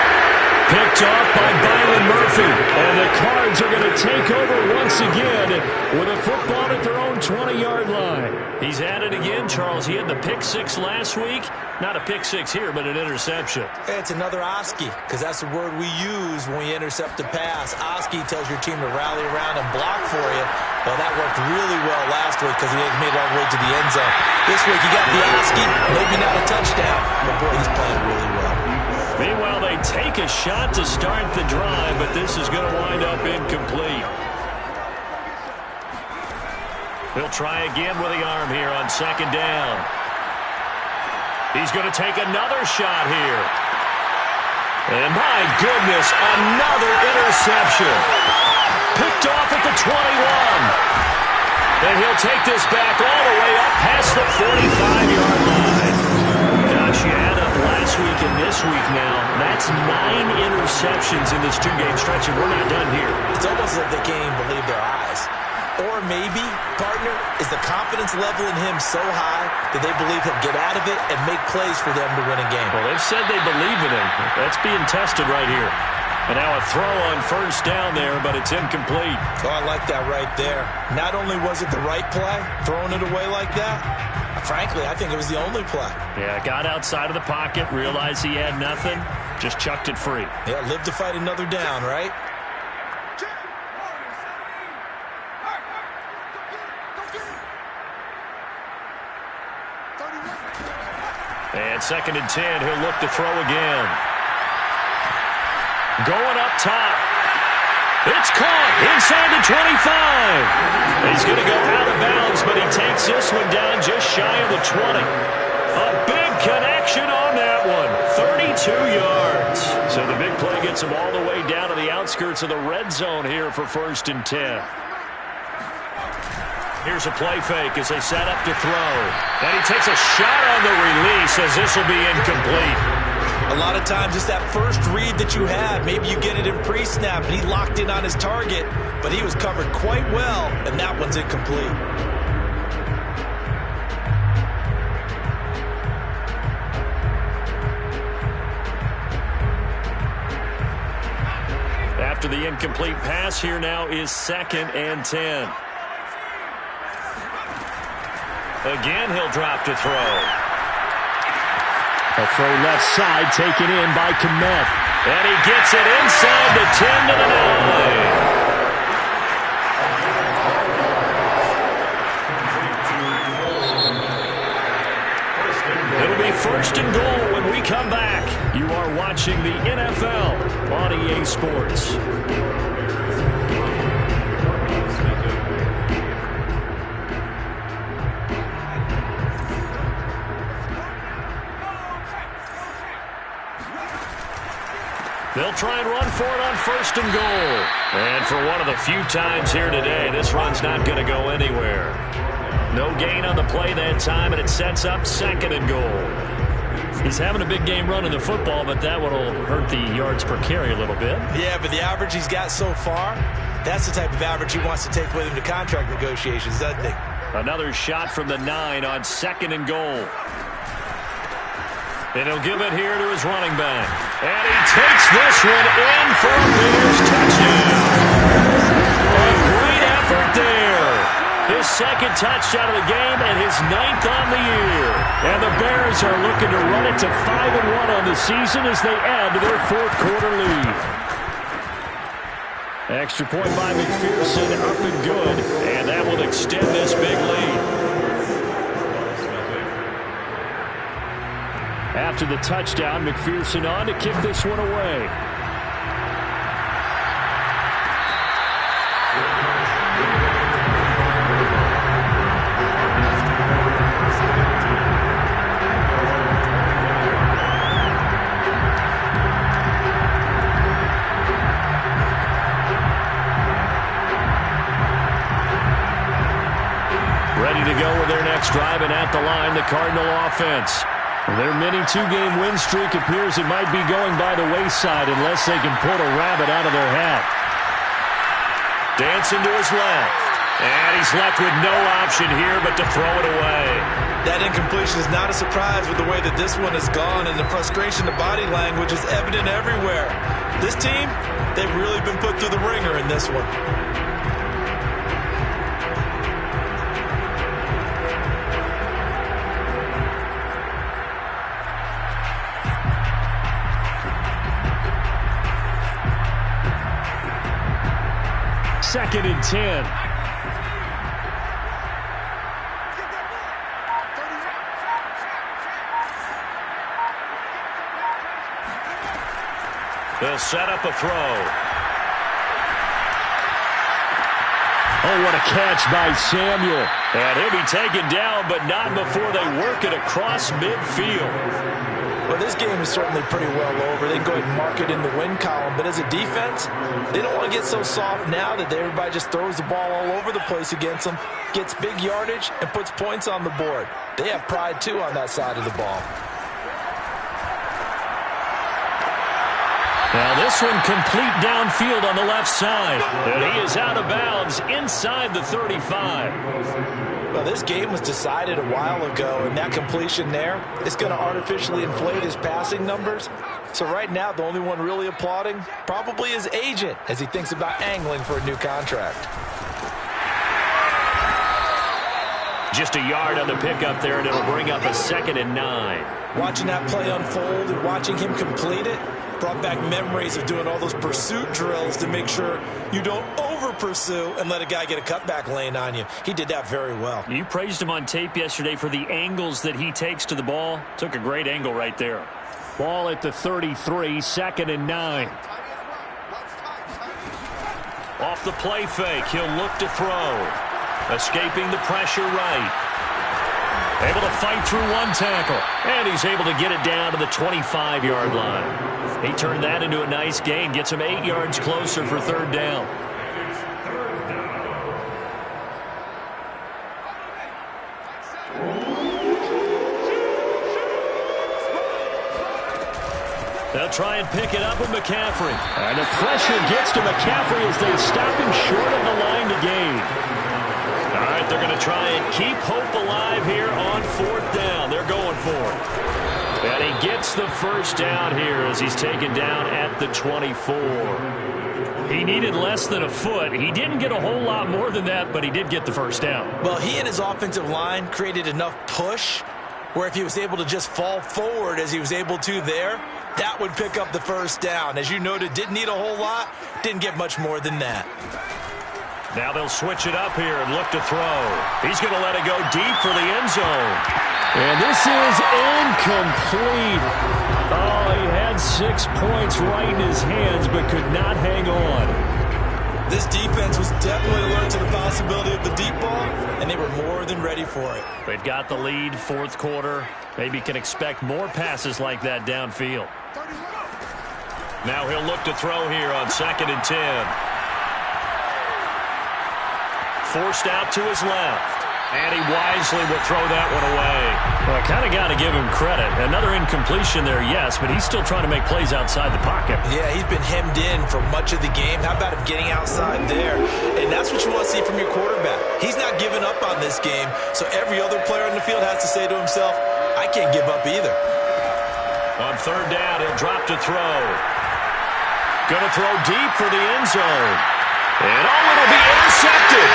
Picked off by Byron Murphy. And the Cards are going to take over once again with a football at their own 20-yard line. He's at it again, Charles. He had the pick 6 last week. Not a pick 6 here, but an interception. It's another Oski, because that's the word we use when we intercept a pass. Oski tells your team to rally around and block for you. Well, that worked really well last week because he made it all the way to the end zone. This week, you got the Oski, maybe not a touchdown, but boy, he's playing really well. Meanwhile, they take a shot to start the drive, but this is going to wind up incomplete. He'll try again with the arm here on 2nd down. He's going to take another shot here. And my goodness, another interception. Picked off at the 21. And he'll take this back all the way up past the 45-yard line. Gosh, you add up last week and this week now. That's 9 interceptions in this 2-game stretch, and we're not done here. It's almost like they can't even believe their eyes. Or maybe, partner, is the confidence level in him so high that they believe he'll get out of it and make plays for them to win a game. Well, they've said they believe in him. That's being tested right here. And now a throw on first down there, but it's incomplete. Oh, I like that right there. Not only was it the right play, throwing it away like that, frankly, I think it was the only play. Yeah, got outside of the pocket, realized he had nothing, just chucked it free. Yeah, live to fight another down, right? And 2nd and 10, he'll look to throw again. Going up top. It's caught inside the 25. He's going to go out of bounds, but he takes this one down just shy of the 20. A big connection on that one. 32 yards. So the big play gets him all the way down to the outskirts of the red zone here for 1st and 10. Here's a play fake as they set up to throw. And he takes a shot on the release as this will be incomplete. A lot of times it's that first read that you have. Maybe you get it in pre-snap and he locked in on his target, but he was covered quite well, and that one's incomplete. After the incomplete pass, here now is 2nd and 10. Again, he'll drop to throw. A throw left side taken in by Komet. And he gets it inside the 10 to the 9. It'll be 1st and goal when we come back. You are watching the NFL on EA Sports. They'll try and run for it on 1st and goal. And for one of the few times here today, this run's not going to go anywhere. No gain on the play that time, and it sets up 2nd and goal. He's having a big game running the football, but that one will hurt the yards per carry a little bit. Yeah, but the average he's got so far, that's the type of average he wants to take with him to contract negotiations, doesn't he? Another shot from the 9 on 2nd and goal. And he'll give it here to his running back. And he takes this one in for a Bears touchdown. A great effort there. His 2nd touchdown of the game and his 9th on the year. And the Bears are looking to run it to 5-1 on the season as they add to their 4th quarter lead. Extra point by McPherson, up and good. And that will extend this big lead. After the touchdown, McPherson on to kick this one away. Ready to go with their next drive, and at the line, the Cardinal offense. Their mini 2-game win streak appears it might be going by the wayside unless they can pull a rabbit out of their hat. Dancing to his left. And he's left with no option here but to throw it away. That incompletion is not a surprise with the way that this one has gone, and the frustration, the body language is evident everywhere. This team, they've really been put through the ringer in this one. Second and 10. They'll set up a throw. Oh, what a catch by Samuel. And he'll be taken down, but not before they work it across midfield. Well, this game is certainly pretty well over. They can go ahead and mark it in the win column. But as a defense, they don't want to get so soft now that everybody just throws the ball all over the place against them, gets big yardage, and puts points on the board. They have pride, too, on that side of the ball. Now this one complete downfield on the left side. And he is out of bounds inside the 35. Well, this game was decided a while ago, and that completion there is going to artificially inflate his passing numbers. So right now, the only one really applauding probably his agent as he thinks about angling for a new contract. Just a yard on the pickup there, and it'll bring up a 2nd and 9. Watching that play unfold and watching him complete it brought back memories of doing all those pursuit drills to make sure you don't over-pursue and let a guy get a cutback lane on you. He did that very well. You praised him on tape yesterday for the angles that he takes to the ball. Took a great angle right there. Ball at the 33, 2nd and 9. Off the play fake, he'll look to throw. Escaping the pressure right. Able to fight through one tackle. And he's able to get it down to the 25-yard line. He turned that into a nice gain. Gets him 8 yards closer for 3rd down. They'll try and pick it up with McCaffrey. And the pressure gets to McCaffrey as they stop him short of the line to gain. All right, they're going to try and keep hope alive here on 4th down. They're going for it. And he gets the 1st down here as he's taken down at the 24. He needed less than a foot. He didn't get a whole lot more than that, but he did get the 1st down. Well, he and his offensive line created enough push where if he was able to just fall forward as he was able to there, that would pick up the 1st down. As you noted, didn't need a whole lot, didn't get much more than that. Now they'll switch it up here and look to throw. He's going to let it go deep for the end zone. And this is incomplete. Oh, he had 6 points right in his hands, but could not hang on. This defense was definitely alert to the possibility of the deep ball, and they were more than ready for it. They've got the lead, 4th quarter. Maybe can expect more passes like that downfield. Now he'll look to throw here on 2nd and 10. Forced out to his left. And he wisely will throw that one away. Well, I kind of got to give him credit. Another incompletion there, yes, but he's still trying to make plays outside the pocket. Yeah, he's been hemmed in for much of the game. How about him getting outside there? And that's what you want to see from your quarterback. He's not giving up on this game, so every other player on the field has to say to himself, I can't give up either. On 3rd down, he'll drop to throw. Going to throw deep for the end zone. And it'll be intercepted.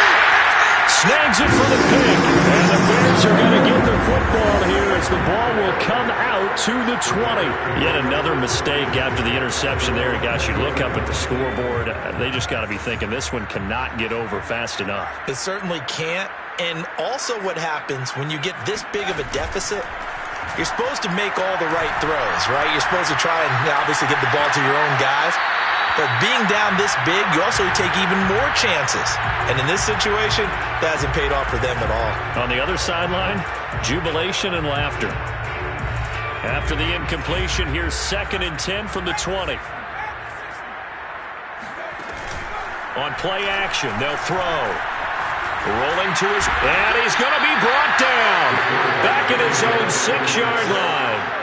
Snags it for the pick. And the Bears are going to get the football here as the ball will come out to the 20. Yet another mistake after the interception there. Gosh, you look up at the scoreboard. They just got to be thinking this one cannot get over fast enough. It certainly can't. And also what happens when you get this big of a deficit, you're supposed to make all the right throws, right? You're supposed to try and obviously get the ball to your own guys. But being down this big, you also take even more chances. And in this situation, that hasn't paid off for them at all. On the other sideline, jubilation and laughter. After the incompletion, here's 2nd and 10 from the 20. On play action, they'll throw. Rolling to his... And he's going to be brought down. Back at his own 6-yard line.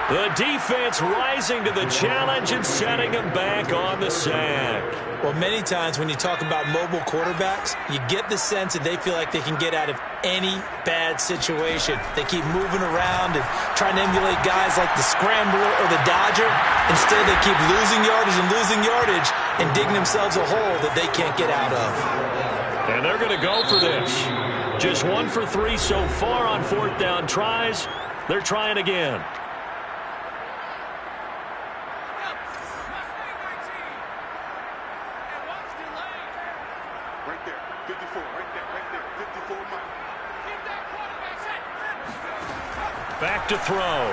The defense rising to the challenge and setting him back on the sack. Well, many times when you talk about mobile quarterbacks, you get the sense that they feel like they can get out of any bad situation. They keep moving around and trying to emulate guys like the Scrambler or the Dodger. Instead, they keep losing yardage and digging themselves a hole that they can't get out of. And they're going to go for this. Just 1 for 3 so far on 4th down tries. They're trying again. Back to throw.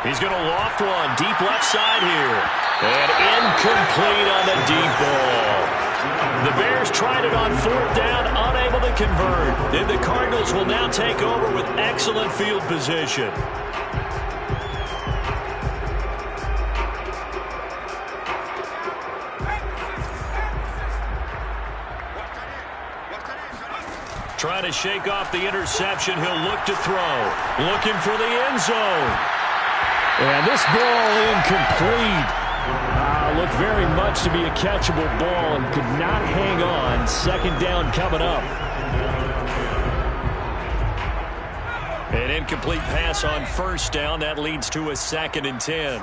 He's going to loft one. Deep left side here. And incomplete on the deep ball. The Bears tried it on 4th down, unable to convert. And the Cardinals will now take over with excellent field position. Trying to shake off the interception. He'll look to throw. Looking for the end zone. And this ball incomplete. Looked very much to be a catchable ball and could not hang on. 2nd down coming up. An incomplete pass on 1st down. That leads to a 2nd and 10.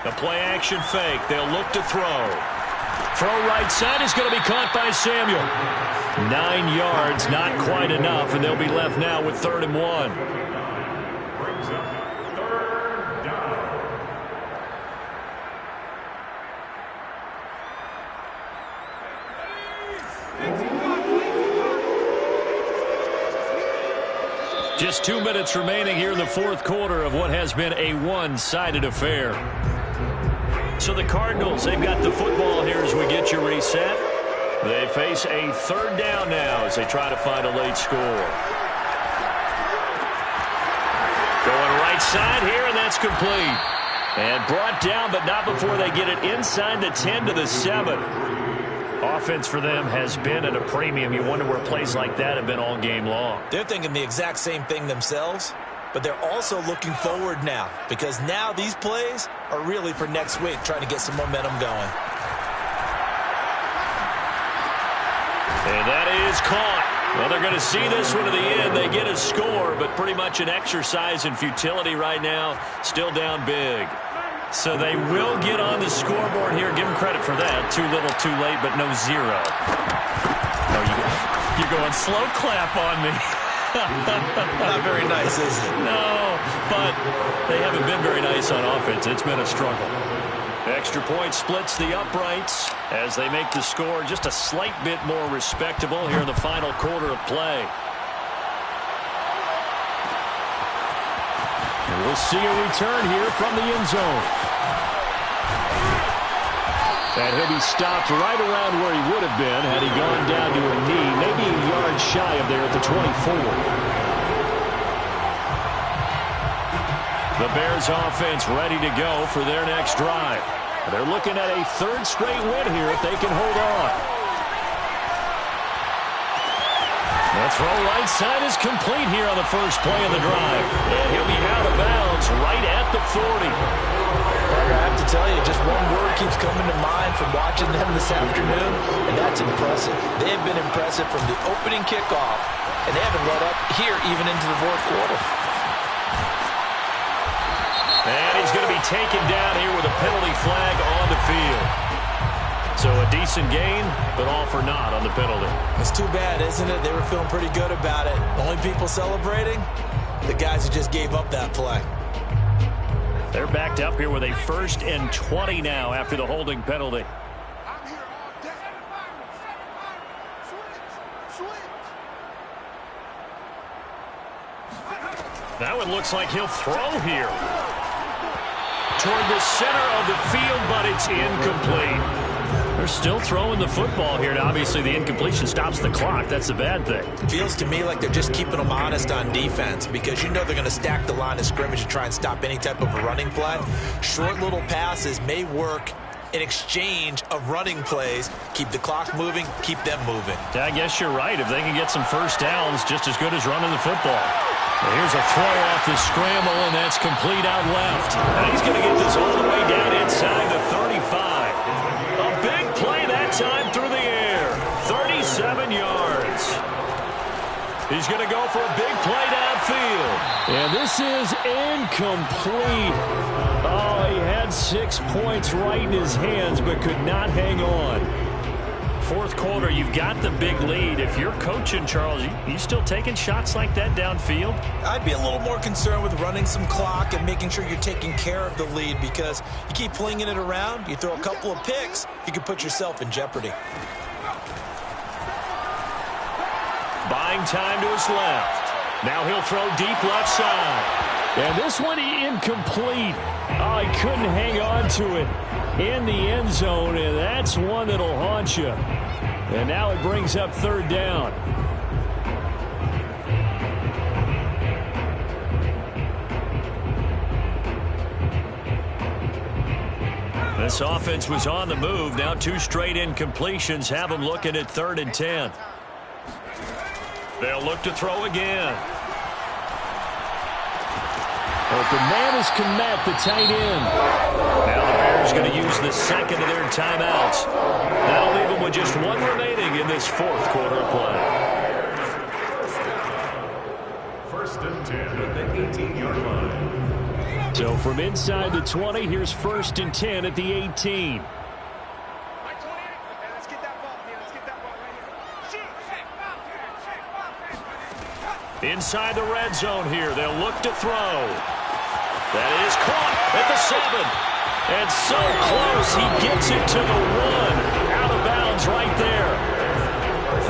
The play action fake. They'll look to throw. Throw right side is going to be caught by Samuel. 9 yards, not quite enough, and they'll be left now with 3rd and 1. Just 2 minutes remaining here in the 4th quarter of what has been a one-sided affair. So the Cardinals, they've got the football here as we get you reset. They face a 3rd down now as they try to find a late score. Going right side here, and that's complete. And brought down, but not before they get it inside the 10 to the 7. Offense for them has been at a premium. You wonder where plays like that have been all game long. They're thinking the exact same thing themselves, but they're also looking forward now because now these plays are really for next week, trying to get some momentum going. And that is caught. Well, they're going to see this one to the end. They get a score, but pretty much an exercise in futility right now. Still down big. So they will get on the scoreboard here. Give them credit for that. Too little, too late, but no 0. Oh, you're going slow clap on me. Not very nice, is it? No, but they haven't been very nice on offense. It's been a struggle. Extra point splits the uprights as they make the score just a slight bit more respectable here in the final quarter of play. And we'll see a return here from the end zone. And he'll be stopped right around where he would have been had he gone down to a knee, maybe a yard shy of there at the 24. The Bears offense ready to go for their next drive. They're looking at a 3rd straight win here if they can hold on. The throw right side is complete here on the first play of the drive. And he'll be out of bounds right at the 40. I have to tell you, just one word keeps coming to mind from watching them this afternoon, and that's impressive. They have been impressive from the opening kickoff, and they haven't let up here even into the 4th quarter. And he's going to be taken down here with a penalty flag on the field. So a decent gain, but all for naught on the penalty. It's too bad, isn't it? They were feeling pretty good about it. The only people celebrating, the guys who just gave up that play. They're backed up here with a 1st and 20 now after the holding penalty. Now it looks like he'll throw here. Toward the center of the field, but it's incomplete. They're still throwing the football here, and obviously the incompletion stops the clock. That's the bad thing. Feels to me like they're just keeping them honest on defense because you know they're going to stack the line of scrimmage and try and stop any type of a running play. Short little passes may work in exchange of running plays. Keep the clock moving, keep them moving. I guess you're right. If they can get some first downs, just as good as running the football. Well, here's a throw off the scramble, and that's complete out left. And he's going to get this all the way down inside the 35. A big play that time through the air. 37 yards. He's going to go for a big play downfield. And this is incomplete. Oh, he had 6 points right in his hands, but could not hang on. 4th quarter, you've got the big lead. If you're coaching, Charles, you still taking shots like that downfield? I'd be a little more concerned with running some clock and making sure you're taking care of the lead because you keep flinging it around, you throw a couple of picks, you can put yourself in jeopardy. Buying time to his left. Now he'll throw deep left side. And this one incomplete. Oh, he couldn't hang on to it in the end zone, and that's one that'll haunt you. And now it brings up 3rd down. This offense was on the move. Now 2 straight incompletions have them looking at 3rd and 10. They'll look to throw again. Open man is Komet, the tight end. Now the Bears going to use the second of their timeouts. That'll leave them with just 1 remaining in this 4th quarter of play. First and 10 at the 18-yard line. So from inside the 20, here's 1st and 10 at the 18. Inside the red zone here. They'll look to throw. That is caught at the 7. And so close, he gets it to the 1. Out of bounds right there.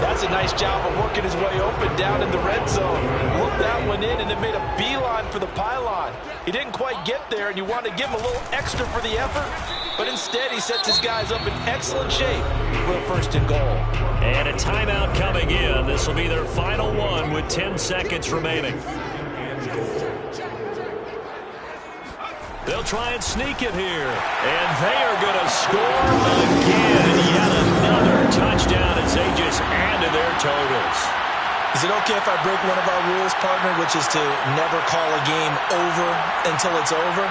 That's a nice job of working his way open down in the red zone. Looked that one in and then made a beeline for the pylon. He didn't quite get there, and you want to give him a little extra for the effort. But instead, he sets his guys up in excellent shape for a 1st and goal. And a timeout coming in. This will be their final one with 10 seconds remaining. They'll try and sneak it here. And they are going to score again. Yet another touchdown as they just add to their totals. Is it okay if I break one of our rules, partner, which is to never call a game over until it's over?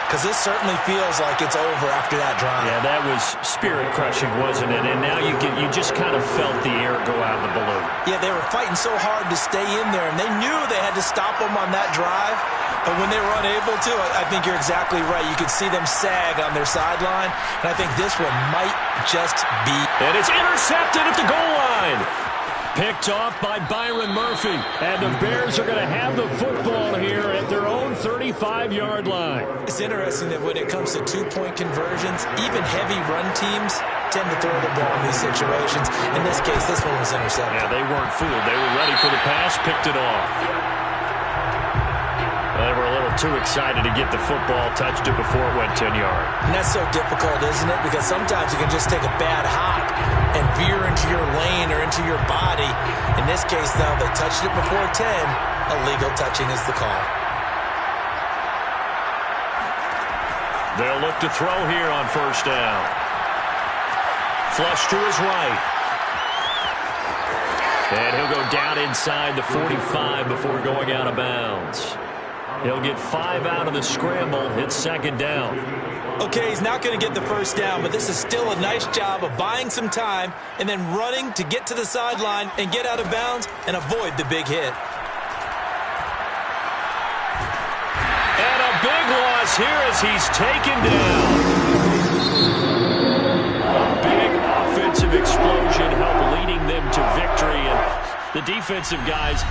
Because this certainly feels like it's over after that drive. Yeah, that was spirit-crushing, wasn't it? And now you just kind of felt the air go out of the balloon. Yeah, they were fighting so hard to stay in there, and they knew they had to stop them on that drive. But when they were unable to, I think you're exactly right. You could see them sag on their sideline, and I think this one might just be. And it's intercepted at the goal line. Picked off by Byron Murphy. And the Bears are going to have the football here at their own 35-yard line. It's interesting that when it comes to two-point conversions, even heavy run teams tend to throw the ball in these situations. In this case, this one was intercepted. Yeah, they weren't fooled. They were ready for the pass, picked it off. They were a little too excited to get the football, touched it before it went 10 yards. And that's so difficult, isn't it? Because sometimes you can just take a bad hop and veer into your lane or into your body. In this case, though, they touched it before 10. Illegal touching is the call. They'll look to throw here on 1st down. Flush to his right. And he'll go down inside the 45 before going out of bounds. He'll get 5 out of the scramble. It's 2nd down. Okay, he's not going to get the 1st down, but this is still a nice job of buying some time and then running to get to the sideline and get out of bounds and avoid the big hit. And a big loss here as he's taken down. A big offensive explosion helped leading them to victory, and the defensive guys